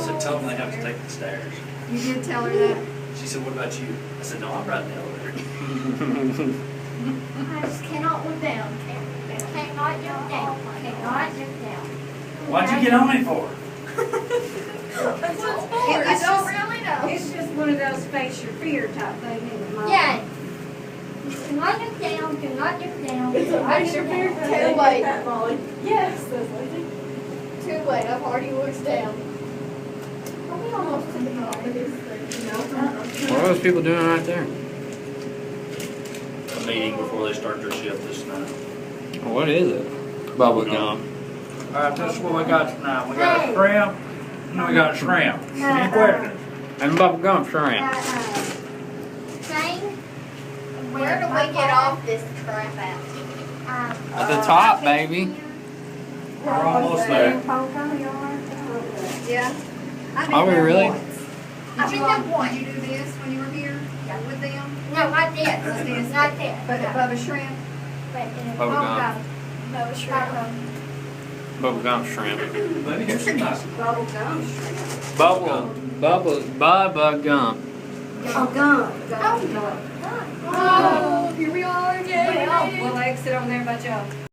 said, tell them they have to take the stairs. You did tell her that? She said, what about you? I said, no, I'm riding the elevator. I just cannot look down. Cannot look down. Cannot look down. Why'd you get on me for? That's what it's for. I don't really know. It's just one of those face your fear type thing, isn't it, Mom? Yeah. Cannot look down. Cannot look down. It's a face your fear thing. Too late. Yes, that's what it is. Too late, I've already looked down. Are we almost to the ball? What are those people doing right there? A meeting before they start their shift this night. What is it? Bubble gum. Alright, this is what we got tonight. We got shrimp, and we got shrimp. Any questions? And bubble gum shrimp. Thing. Where do we get off this crap at? At the top, baby. We're almost there. Yeah. I've been Are we there really? once. I've been there once. Did you do this when you were here? With them? No, not this. Not this. But above a shrimp? But Bubble gum. no shrimp. Bubble gum shrimp. Baby, here's some nice. Bubble gum shrimp. Bubba gum. Oh, gum. Oh, here we are again. We'll exit on there by Joe.